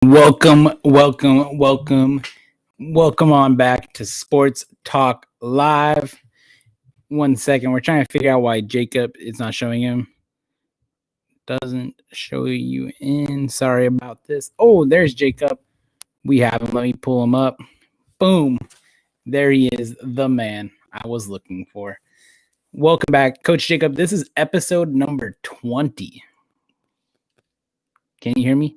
Welcome on back to Sports Talk Live. 1 second, we're trying to figure out why Jacob is not showing him. Doesn't show you in. Sorry about this. Oh, there's Jacob. We have him. Let me pull him up. Boom. There he is, the man I was looking for. Welcome back, Coach Jacob. This is episode number 20. Can you hear me?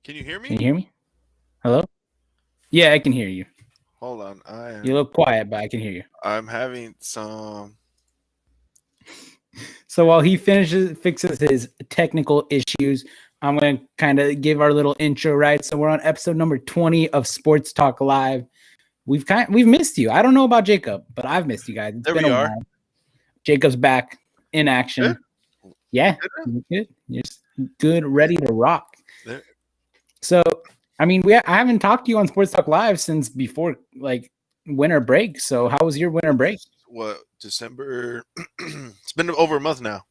Can you hear me? Can you hear me? Hello? Yeah, I can hear you. Hold on. You look quiet, but I can hear you. I'm having some. So while he fixes his technical issues, I'm going to kind of give our little intro, right? So we're on episode number 20 of Sports Talk Live. We've missed you. I don't know about Jacob, but I've missed you guys. It's There been we a are. while. Jacob's back in action. Good? Yeah, Good? you're good. You're good, ready to rock. There. So, I mean, I haven't talked to you on Sports Talk Live since before, like, winter break. So how was your winter break? What, December? It's been over a month now.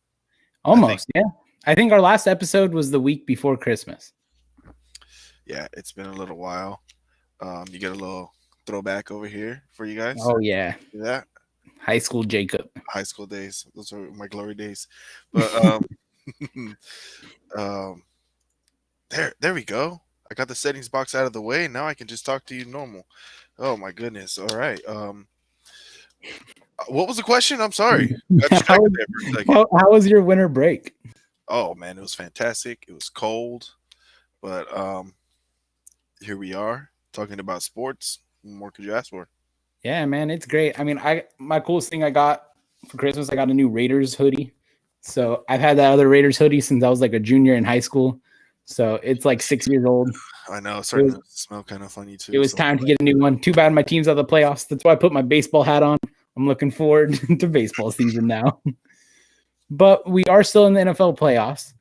Almost, yeah. I think our last episode was the week before Christmas. Yeah, it's been a little while. You get a little throwback over here for you guys. Oh, yeah. See that? High school Jacob. High school days. Those are my glory days. But there we go. I got the settings box out of the way. Now I can just talk to you normal. Oh my goodness. All right. What was the question? I'm sorry. Got distracted there for a second. How was your winter break? Oh man, it was fantastic. It was cold, but here we are talking about sports. What more could you ask for? Yeah, man, it's great. I mean, my coolest thing I got for Christmas, I got a new Raiders hoodie. So I've had that other Raiders hoodie since I was like a junior in high school. So it's like 6 years old. I know, it's starting to smell kind of funny too. It was time to get a new one. Too bad my team's out of the playoffs. That's why I put my baseball hat on. I'm looking forward to baseball season now. But we are still in the NFL playoffs.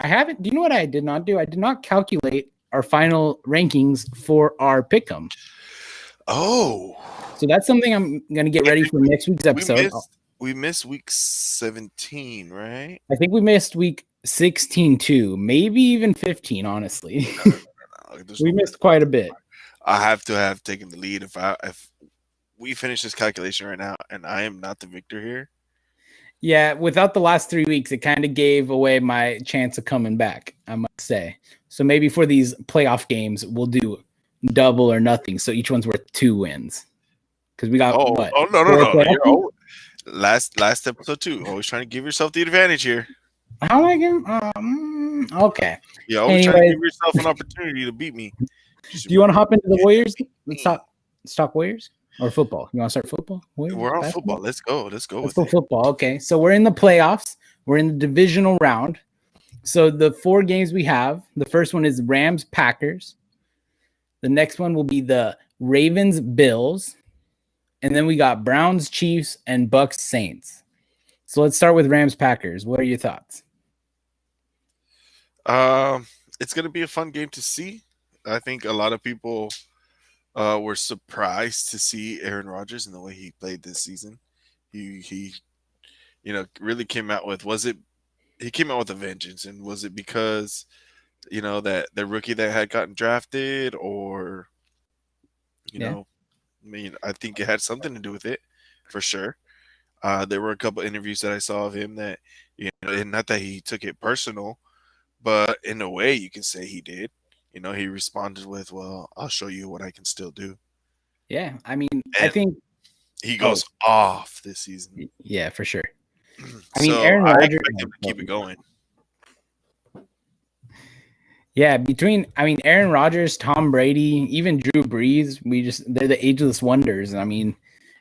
Do you know what I did not do? I did not calculate our final rankings for our pick'em. Oh. So that's something I'm going to get ready for next week's episode. We missed week 17, right? I think we missed week 16 too, maybe even 15, honestly. No. We missed quite a bit. I have to have taken the lead if we finish this calculation right now and I am not the victor here. Yeah, without the last 3 weeks, it kind of gave away my chance of coming back, I must say. So maybe for these playoff games, we'll do double or nothing. So each one's worth 2 wins. Because we got what? Oh no. Last episode too. Always trying to give yourself the advantage here. How am I getting? Okay. Yeah, always trying to give yourself an opportunity to beat me. Do you want to hop into the Warriors? Let's talk Warriors or football. You want to start football? Warriors, we're on basketball? Football. Let's go with football. Okay, so we're in the playoffs. We're in the divisional round. So the 4 games we have. The first one is Rams Packers. The next one will be the Ravens Bills. And then we got Browns, Chiefs, and Bucks, Saints. So let's start with Rams, Packers. What are your thoughts? It's going to be a fun game to see. I think a lot of people were surprised to see Aaron Rodgers and the way he played this season. He really came out with, he came out with a vengeance. And was it because, that the rookie that had gotten drafted or, I think it had something to do with it, for sure. There were a couple interviews that I saw of him that, and not that he took it personal, but in a way you can say he did. He responded with, well, I'll show you what I can still do. Yeah, I mean, I think he goes off this season. Yeah, for sure. Aaron Rodgers, I expect him to keep it going. Yeah, Aaron Rodgers, Tom Brady, even Drew Brees, they're the ageless wonders. I mean,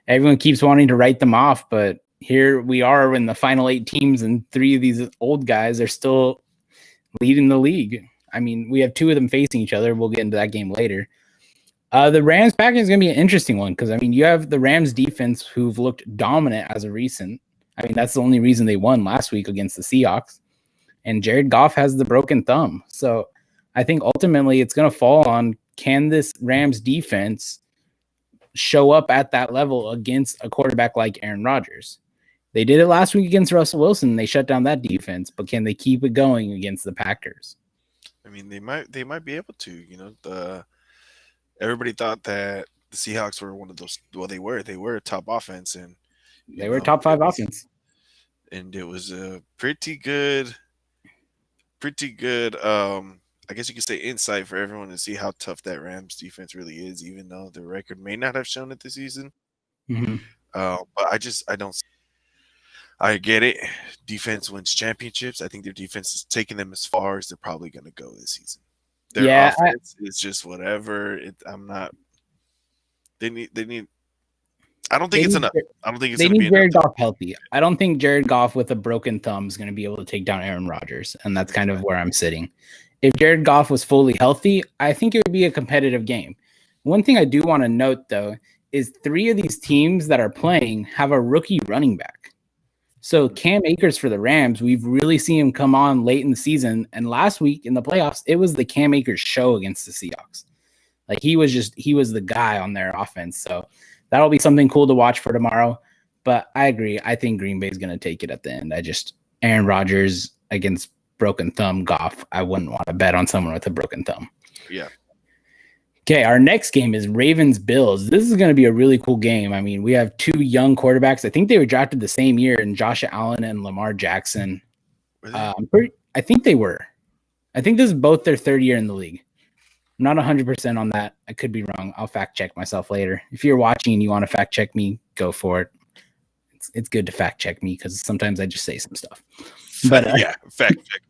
everyone keeps wanting to write them off, but here we are in the final 8 teams, and 3 of these old guys are still leading the league. I mean, we have two of them facing each other. We'll get into that game later. The Rams Packers is going to be an interesting one because, I mean, you have the Rams defense who've looked dominant as a recent. I mean, that's the only reason they won last week against the Seahawks. And Jared Goff has the broken thumb. So I think ultimately it's going to fall on, can this Rams defense show up at that level against a quarterback like Aaron Rodgers? They did it last week against Russell Wilson. They shut down that defense, but can they keep it going against the Packers? I mean, they might be able to. Everybody thought that the Seahawks were one of those. Well, they were a top offense, and they were top 5 offense, and it was a pretty good. I guess you could say insight for everyone to see how tough that Rams defense really is, even though the record may not have shown it this season. Mm-hmm. But I don't. I get it. Defense wins championships. I think their defense is taking them as far as they're probably going to go this season. Their offense is just whatever. I'm not. They need. I don't think it's enough. I don't think it's going to be enough. They need Jared Goff healthy. I don't think Jared Goff with a broken thumb is going to be able to take down Aaron Rodgers, and that's kind of where I'm sitting. If Jared Goff was fully healthy, I think it would be a competitive game. One thing I do want to note, though, is 3 of these teams that are playing have a rookie running back. So Cam Akers for the Rams, we've really seen him come on late in the season. And last week in the playoffs, it was the Cam Akers show against the Seahawks. Like he was the guy on their offense. So that'll be something cool to watch for tomorrow. But I agree. I think Green Bay is going to take it at the end. Aaron Rodgers against broken thumb Goff. I wouldn't want to bet on someone with a broken thumb. Yeah. Okay, our next game is Ravens-Bills. This is going to be a really cool game. I mean, we have 2 young quarterbacks. I think they were drafted the same year, in Josh Allen and Lamar Jackson. I think they were. I think this is both their 3rd year in the league. I'm not 100% on that. I could be wrong. I'll fact check myself later. If you're watching and you want to fact check me, go for it. It's good to fact check me because sometimes I just say some stuff. But yeah, fact check.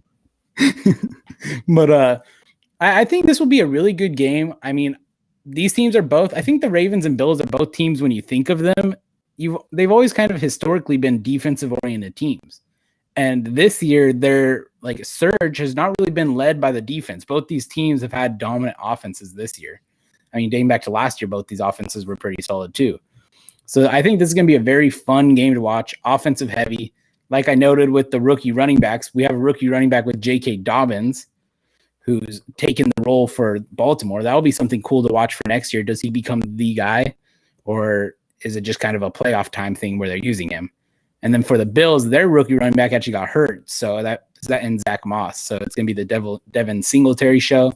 But I think this will be a really good game. I mean, these teams are both, I think the Ravens and Bills are both teams, when you think of them, they've always kind of historically been defensive oriented teams. And this year, their surge has not really been led by the defense. Both these teams have had dominant offenses this year. I mean, dating back to last year, both these offenses were pretty solid too. So I think this is going to be a very fun game to watch, offensive heavy. Like I noted with the rookie running backs, we have a rookie running back with J.K. Dobbins, who's taken the role for Baltimore. That'll be something cool to watch for next year. Does he become the guy, or is it just kind of a playoff time thing where they're using him? And then for the Bills, their rookie running back actually got hurt. So that ends Zach Moss. So it's going to be the Devin Singletary show.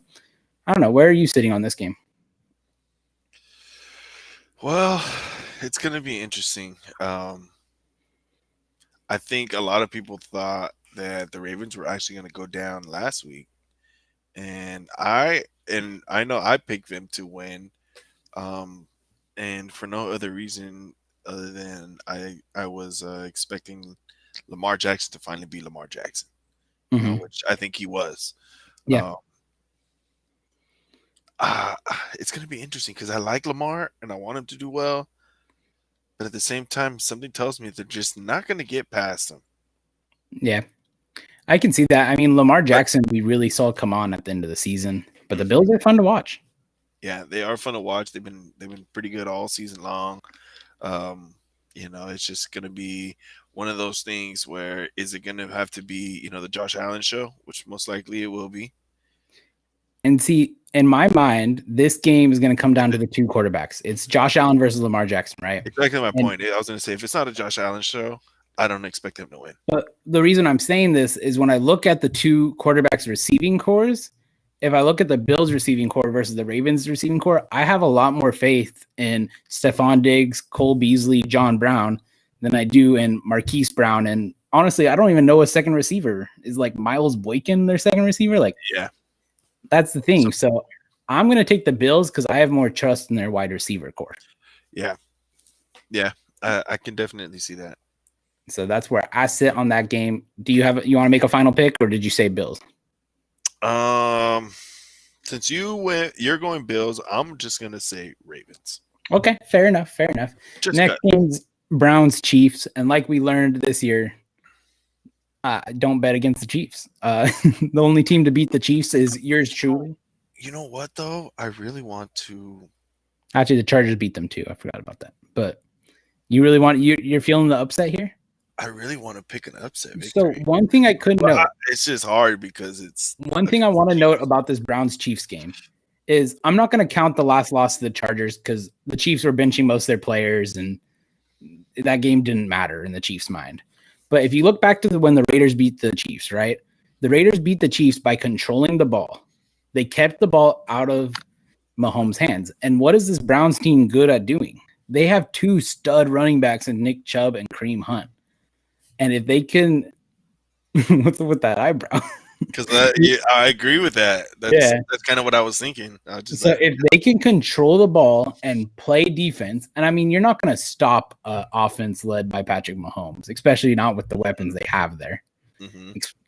I don't know. Where are you sitting on this game? Well, it's going to be interesting. I think a lot of people thought that the Ravens were actually going to go down last week. And I know I picked them to win. And for no other reason other than I was expecting Lamar Jackson to finally be Lamar Jackson, which I think he was. Yeah. It's going to be interesting because I like Lamar and I want him to do well. But at the same time, something tells me they're just not going to get past him. Yeah, I can see that. I mean, Lamar Jackson, we really saw come on at the end of the season. But the Bills are fun to watch. Yeah, they are fun to watch. They've been pretty good all season long. It's just going to be one of those things where is it going to have to be, the Josh Allen show, which most likely it will be. And see, in my mind, this game is going to come down to the 2 quarterbacks. It's Josh Allen versus Lamar Jackson, right? Exactly my point. I was going to say, if it's not a Josh Allen show, I don't expect him to win. But the reason I'm saying this is when I look at the 2 quarterbacks receiving cores, if I look at the Bills receiving core versus the Ravens receiving core, I have a lot more faith in Stephon Diggs, Cole Beasley, John Brown than I do in Marquise Brown. And honestly, I don't even know a second receiver. Is Miles Boykin their second receiver? Yeah, that's the thing. So I'm going to take the Bills because I have more trust in their wide receiver core. Yeah. I can definitely see that. So that's where I sit on that game. Do you want to make a final pick, or did you say Bills? Since you're going Bills, I'm just gonna say Ravens. Okay, fair enough. Next game's Browns Chiefs, and like we learned this year, Don't bet against the Chiefs. The only team to beat the Chiefs is yours truly. You know what though? I really want to. Actually, the Chargers beat them too. I forgot about that. But you really want you're feeling the upset here? I really want to pick an upset So victory. one thing I couldn't note. It's just hard because it's one thing I want to note about this Browns Chiefs game is I'm not going to count the last loss to the Chargers because the Chiefs were benching most of their players and that game didn't matter in the Chiefs' mind. But if you look back to when the Raiders beat the Chiefs, right? The Raiders beat the Chiefs by controlling the ball. They kept the ball out of Mahomes' hands. And what is this Browns team good at doing? They have two stud running backs in Nick Chubb and Kareem Hunt. And if they can, what's with that eyebrow? Because I agree with that. That's kind of what I was thinking. If they can control the ball and play defense, and I mean, you're not going to stop offense led by Patrick Mahomes, especially not with the weapons they have there,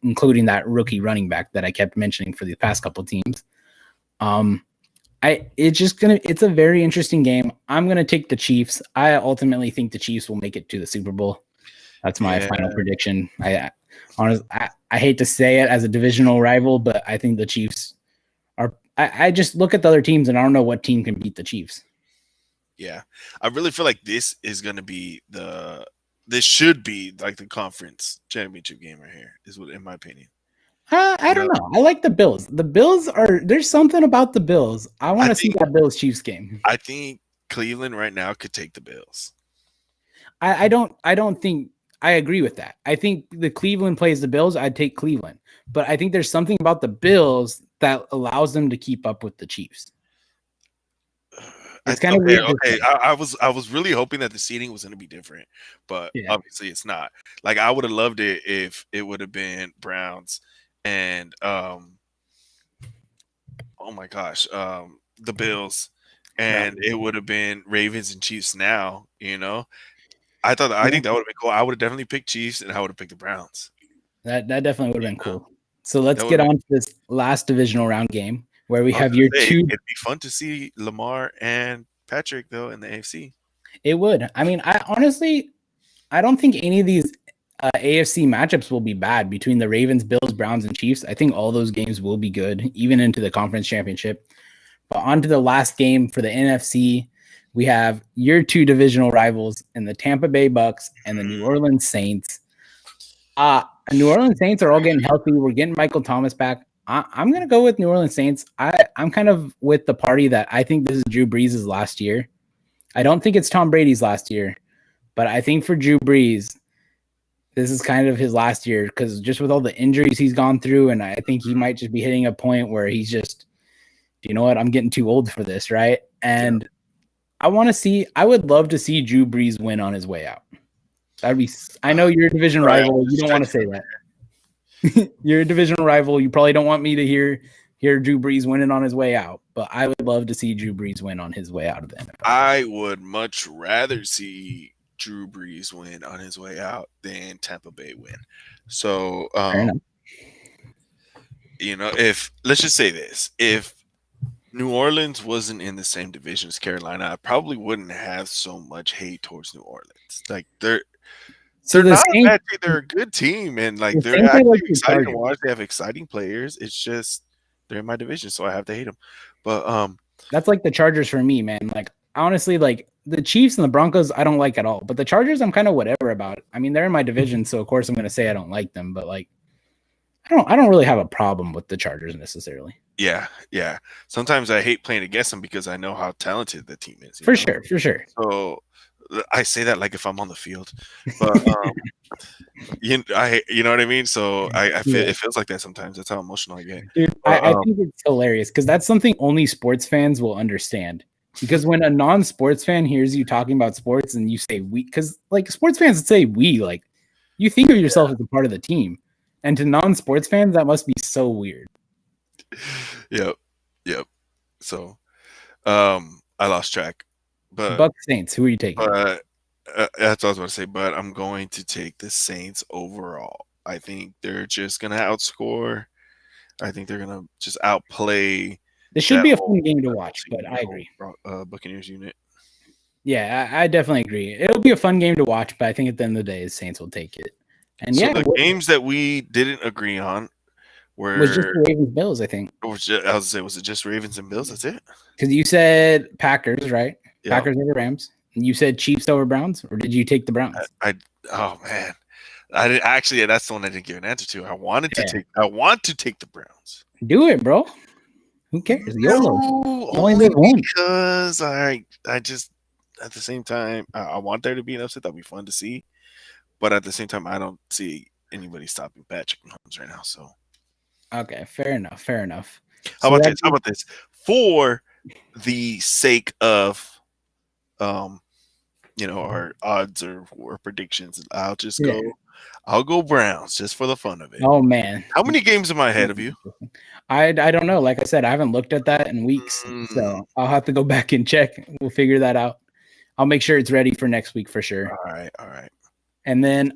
including that rookie running back that I kept mentioning for the past couple of teams. It's a very interesting game. I'm going to take the Chiefs. I ultimately think the Chiefs will make it to the Super Bowl. That's my final prediction. I hate to say it as a divisional rival, but I think the Chiefs are. I just look at the other teams and I don't know what team can beat the Chiefs. Yeah, I really feel like this is going to be this should be like the conference championship game right here. Is what, in my opinion. I don't know. I like the Bills. The Bills there's something about the Bills. I want to see that Bills Chiefs game. I think Cleveland right now could take the Bills. I don't think. I agree with that. I think the Cleveland plays the Bills. I'd take Cleveland, but I think there's something about the Bills that allows them to keep up with the Chiefs. It's kind of weird. Okay, I was really hoping that the seating was going to be different, but obviously it's not. Like I would have loved it if it would have been Browns and oh my gosh, the Bills, and it would have been Ravens and Chiefs. Now, I think that would have been cool. I would have definitely picked Chiefs, and I would have picked the Browns. That definitely would have been cool. So let's get on to this last divisional round game where we have your two. It'd be fun to see Lamar and Patrick though in the AFC. It would. I mean, I don't think any of these AFC matchups will be bad between the Ravens, Bills, Browns, and Chiefs. I think all those games will be good, even into the conference championship. But on to the last game for the NFC. We have your two divisional rivals in the Tampa Bay Bucks and the New Orleans Saints. New Orleans Saints are all getting healthy. We're getting Michael Thomas back. I'm going to go with New Orleans Saints. I'm kind of with the party that I think this is Drew Brees' last year. I don't think it's Tom Brady's last year, but I think for Drew Brees, this is kind of his last year because just with all the injuries he's gone through, and I think he might just be hitting a point where he's just, you know what, I'm getting too old for this, right? And I would love to see Drew Brees win on his way out. I know you're a division rival. You don't want to say that. You're a division rival. You probably don't want me to hear Drew Brees winning on his way out, but I would love to see Drew Brees win on his way out of the NFL. I would much rather see Drew Brees win on his way out than Tampa Bay win. So, if let's just say this, if New Orleans wasn't in the same division as Carolina, I probably wouldn't have so much hate towards New Orleans. Like they're not a bad team. They're a good team, and like they're actually exciting to watch. They have exciting players. It's just they're in my division, so I have to hate them. But that's like the Chargers for me, man. Like honestly, like the Chiefs and the Broncos, I don't like at all. But the Chargers, I'm kind of whatever about. I mean, they're in my division, so of course I'm going to say I don't like them. But like, I don't really have a problem with the Chargers necessarily. Yeah. Sometimes I hate playing against them because I know how talented the team is. For sure. So I say that like if I'm on the field, but you know what I mean. So I feel it feels like that sometimes. That's how emotional I get. Dude, I think it's hilarious because that's something only sports fans will understand. Because when a non-sports fan hears you talking about sports and you say we, because like sports fans would say we, like you think of yourself as a part of the team, and to non-sports fans that must be so weird. Yep. So, I lost track. But Bucks Saints, who are you taking? But that's what I was about to say. But I'm going to take the Saints overall. I think they're just gonna outscore. I think they're gonna just outplay. This should be a fun game to watch. But I agree. Buccaneers unit. Yeah, I definitely agree. It'll be a fun game to watch. But I think at the end of the day, the Saints will take it. And So yeah, the it games that we didn't agree on was just were, the Ravens Bills, I think. I was gonna say, was it just Ravens and Bills? That's it. Because you said Packers, right? Yeah. Packers over Rams. And you said Chiefs over Browns, or did you take the Browns? Oh man, I did actually. Yeah, that's the one I didn't give an answer to. I want to take the Browns. Do it, bro. Who cares? YOLO. No, You only only live once. because I just at the same time I want there to be an upset. That'd be fun to see, but at the same time I don't see anybody stopping Patrick Mahomes right now. So Okay, fair enough. Fair enough. how So about that this? How about this? For the sake of our odds or predictions, yeah. I'll go Browns just for the fun of it. Oh man. How many games am I ahead of you? I don't know. Like I said, I haven't looked at that in weeks, so I'll have to go back and check. We'll figure that out. I'll make sure it's ready for next week for sure. All right. And then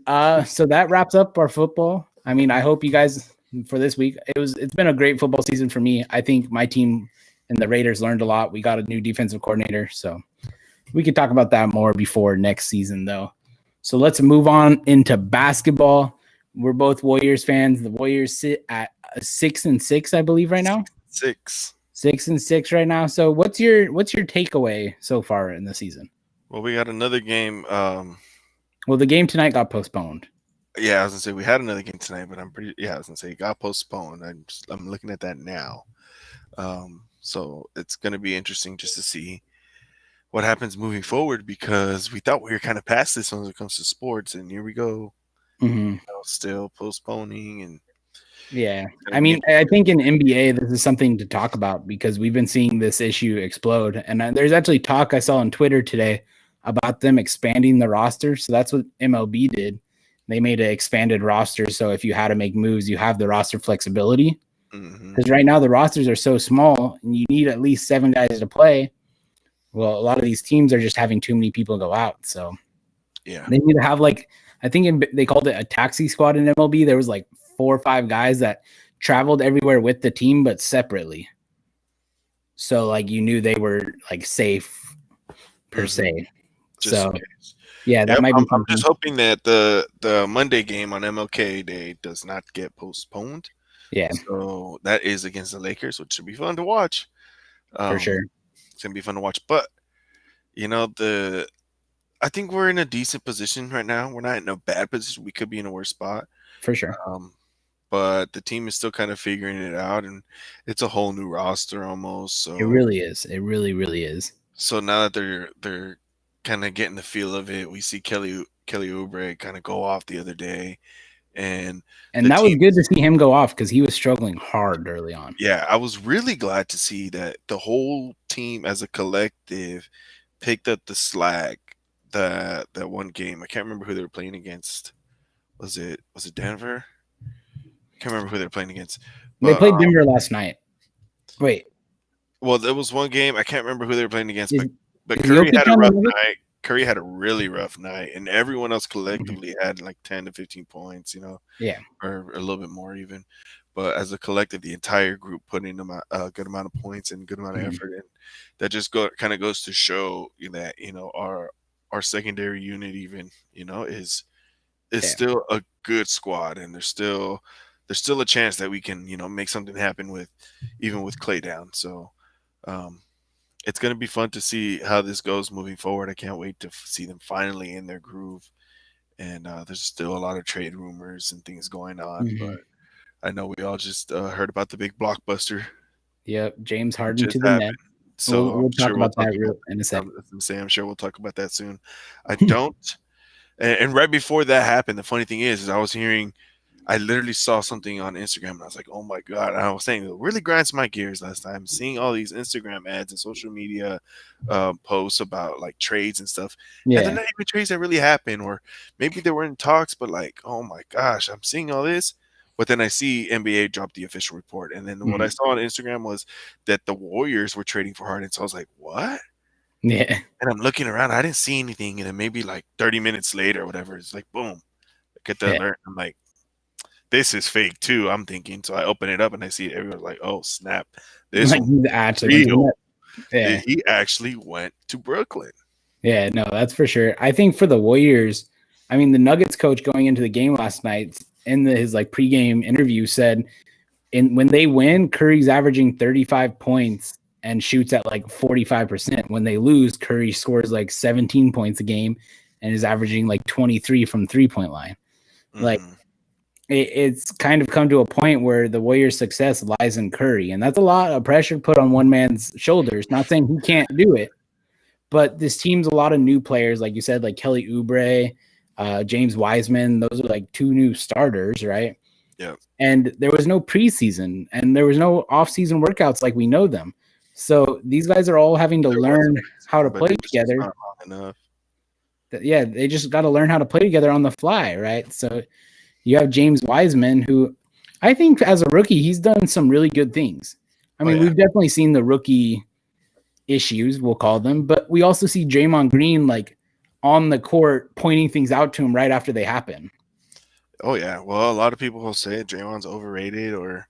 so that wraps up our football. I mean, I hope you guys for this week. It's been a great football season for me. I think my team and the Raiders learned a lot. We got a new defensive coordinator, so we could talk about that more before next season though. So let's move on into basketball. We're both Warriors fans. The Warriors sit at 6-6, I believe, right now. 6-6 right now. So what's your takeaway so far in the season? Well, we got another game. Well, the game tonight got postponed. Yeah, I was gonna say we had another game tonight, but I was gonna say it got postponed. I'm looking at that now. So it's gonna be interesting just to see what happens moving forward, because we thought we were kind of past this when it comes to sports, and here we go, still postponing. And yeah, I mean, I think in NBA this is something to talk about because we've been seeing this issue explode, and there's actually talk I saw on Twitter today about them expanding the roster. So that's what MLB did. They made an expanded roster, so if you had to make moves, you have the roster flexibility. Because right now the rosters are so small, and you need at least 7 guys to play. Well, a lot of these teams are just having too many people go out, so yeah, they need to have they called it a taxi squad in MLB. There was 4 or 5 guys that traveled everywhere with the team, but separately. So you knew they were safe per se. Just so yeah, that might be. I'm just hoping that the Monday game on MLK Day does not get postponed. Yeah. So that is against the Lakers, which should be fun to watch. For sure. It's gonna be fun to watch. But I think we're in a decent position right now. We're not in a bad position. We could be in a worse spot. For sure. But the team is still kind of figuring it out, and it's a whole new roster almost. So it really is. It really, really is. So now that they're kind of getting the feel of it, we see Kelly Oubre kind of go off the other day, and that was good to see him go off because he was struggling hard early on. Yeah, I was really glad to see that the whole team as a collective picked up the slack. That one game, I can't remember who they were playing against. Was it Denver? Can't remember who they were playing against. They played Denver last night. Wait. Well, there was one game, I can't remember who they were playing against, but Curry had a rough night. Curry had a really rough night, and everyone else collectively had 10 to 15 points, Yeah. Or a little bit more even. But as a collective, the entire group put in a good amount of points and good amount of effort, and that just kind of goes to show that our secondary unit even is still a good squad, and there's still a chance that we can make something happen with Clay down. So it's going to be fun to see how this goes moving forward. I can't wait to see them finally in their groove. And there's still a lot of trade rumors and things going on, but I know we all just heard about the big blockbuster. Yep, James Harden to the net. So we'll talk about that in a second. I'm sure we'll talk about that soon. I don't. And right before that happened, the funny thing is I literally saw something on Instagram, and I was like, oh my God. And I was saying, it really grinds my gears last time, seeing all these Instagram ads and social media posts about trades and stuff. Yeah. And they're not even trades that really happen, or maybe they were in talks, but oh my gosh, I'm seeing all this. But then I see NBA drop the official report. And then what I saw on Instagram was that the Warriors were trading for Harden. So I was like, what? Yeah. And I'm looking around. I didn't see anything. And then maybe 30 minute later or whatever, it's boom. I get the alert. I'm like, this is fake too, I'm thinking. So I open it up and I see everyone's like, oh, snap. This actually real. Yeah. He actually went to Brooklyn. Yeah, no, that's for sure. I think for the Warriors, I mean, the Nuggets coach going into the game last night in his like pregame interview said, when they win, Curry's averaging 35 points and shoots at like 45%. When they lose, Curry scores like 17 points a game and is averaging like 23 from 3-point line. Like it's kind of come to a point where the Warriors' success lies in Curry, and that's a lot of pressure put on one man's shoulders. Not saying he can't do it, but this team's a lot of new players, like you said, like Kelly Oubre, James Wiseman. Those are like 2 new starters, right? Yeah. And there was no preseason, and there was no off-season workouts like we know them. So these guys are all having to learn how to play together. Yeah, they just got to learn how to play together on the fly, right? So you have James Wiseman, who I think as a rookie, he's done some really good things. I mean, we've definitely seen the rookie issues, we'll call them, but we also see Draymond Green like on the court pointing things out to him right after they happen. Oh yeah. Well, a lot of people will say Draymond's overrated or,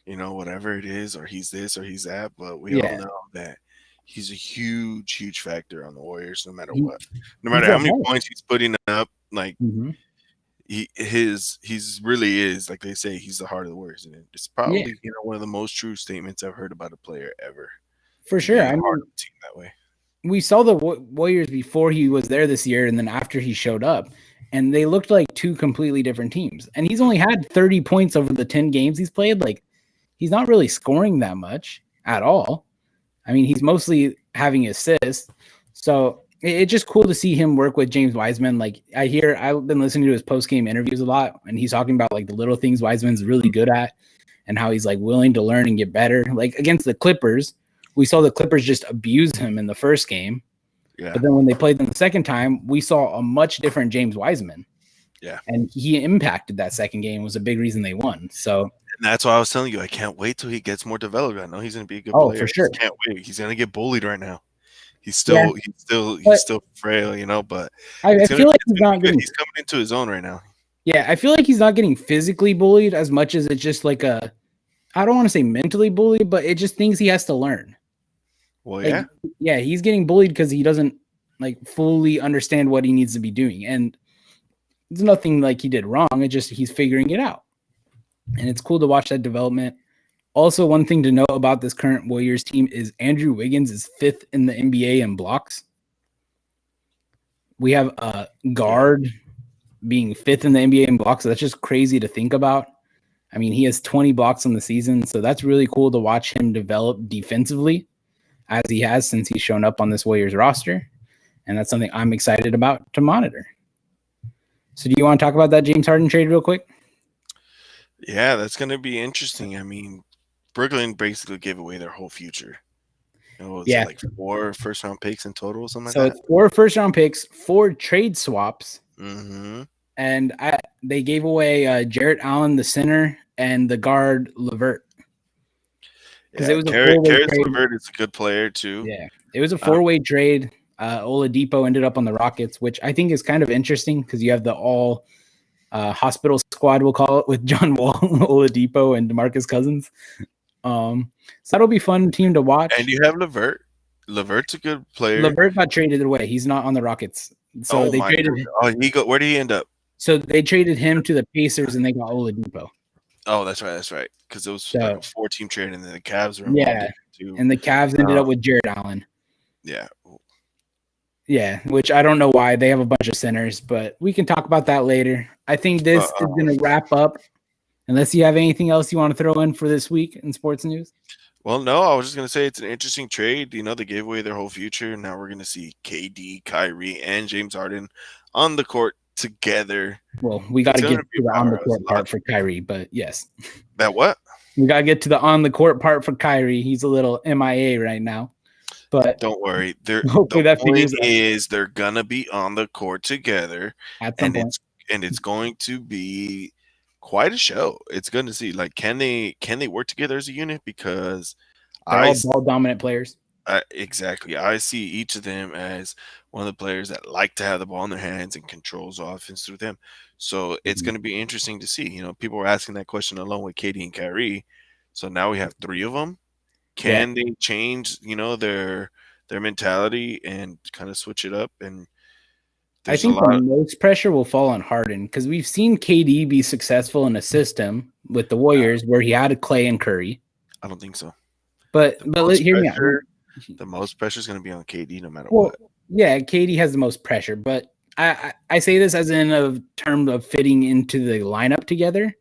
whatever it is, or he's this or he's that, but we all know that he's a huge, huge factor on the Warriors no matter what. No matter how many points he's putting up, like he's really is, like they say, he's the heart of the Warriors. And it's probably one of the most true statements I've heard about a player ever. For sure. I mean, team that way. We saw the Warriors before he was there this year and then after he showed up, and they looked like 2 completely different teams. And he's only had 30 points over the 10 games he's played. Like, he's not really scoring that much at all. I mean, he's mostly having assists. So it's just cool to see him work with James Wiseman. Like, I've been listening to his post-game interviews a lot, and he's talking about like the little things Wiseman's really good at and how he's like willing to learn and get better. Like against the Clippers, we saw the Clippers just abuse him in the first game. Yeah. But then when they played them the second time, we saw a much different James Wiseman. Yeah. And he impacted that second game, was a big reason they won. So and that's why I was telling you, I can't wait till he gets more developed. I know he's going to be a good player. For sure. I can't wait. He's going to get bullied right now. He's still frail, but I feel like he's not he's coming into his own right now. Yeah, I feel like he's not getting physically bullied as much as it's just like I don't want to say mentally bullied, but it just things he has to learn. Well, yeah, he's getting bullied because he doesn't like fully understand what he needs to be doing, and it's nothing like he did wrong. It's just he's figuring it out, and it's cool to watch that development. Also, one thing to know about this current Warriors team is Andrew Wiggins is 5th in the NBA in blocks. We have a guard being 5th in the NBA in blocks. So that's just crazy to think about. I mean, he has 20 blocks on the season, so that's really cool to watch him develop defensively as he has since he's shown up on this Warriors roster. And that's something I'm excited about to monitor. So do you want to talk about that James Harden trade real quick? Yeah, that's going to be interesting. I mean, Brooklyn basically gave away their whole future. Like 4 first-round picks in total, something like that? So it's 4 first-round picks, 4 trade swaps. Mm-hmm. And they gave away Jarrett Allen, the center, and the guard LeVert. Because it was Caris LeVert is a good player too. Yeah, it was a 4-way trade. Oladipo ended up on the Rockets, which I think is kind of interesting because you have the all hospital squad, we'll call it, with John Wall, Oladipo, and DeMarcus Cousins. So that'll be fun team to watch. And you have LeVert. LeVert's a good player. LeVert got traded away. He's not on the Rockets. So they traded him. Where did he end up? So they traded him to the Pacers, and they got Oladipo. Oh, that's right. Because it was like a 4-team trade, and then the Cavs were involved. Yeah, too. And the Cavs ended up with Jarrett Allen. Yeah. Yeah, which I don't know why. They have a bunch of centers, but we can talk about that later. I think this is going to wrap up. Unless you have anything else you want to throw in for this week in sports news? Well, no, I was just going to say it's an interesting trade. They gave away their whole future. Now we're going to see KD, Kyrie, and James Harden on the court together. Well, we got to get to the on the court part for Kyrie, but yes. That what? We got to get to the on the court part for Kyrie. He's a little MIA right now. But don't worry. The point is they're going to be on the court together. At some point. It's going to be quite a show. It's going to see, like, can they work together as a unit? Because they're all ball dominant players. Exactly. I see each of them as one of the players that like to have the ball in their hands and controls offense through them. So it's going to be interesting to see. People were asking that question along with KD and Kyrie. So now we have 3 of them. Can they change, their mentality and kind of switch it up? And I think the most pressure will fall on Harden because we've seen KD be successful in a system with the Warriors where he had Clay and Curry. I don't think so. But hear me out. The most pressure is going to be on KD no matter what. Yeah, KD has the most pressure, but I say this as in a term of fitting into the lineup together.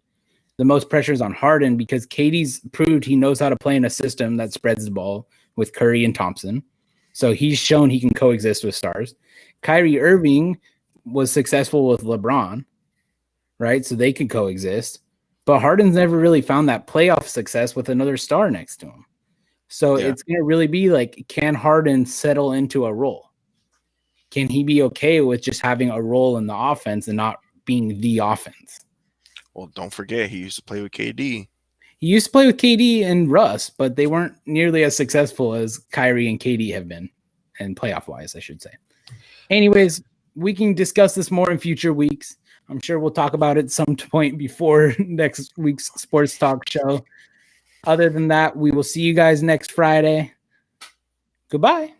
The most pressure is on Harden because KD's proved he knows how to play in a system that spreads the ball with Curry and Thompson. So he's shown he can coexist with stars. Kyrie Irving was successful with LeBron, right? So they could coexist. But Harden's never really found that playoff success with another star next to him. So it's going to really be like, can Harden settle into a role? Can he be okay with just having a role in the offense and not being the offense? Well, don't forget, he used to play with KD. He used to play with KD and Russ, but they weren't nearly as successful as Kyrie and KD have been, and playoff-wise, I should say. Anyways, we can discuss this more in future weeks. I'm sure we'll talk about it some point before next week's Sports Talk show. Other than that, we will see you guys next Friday. Goodbye.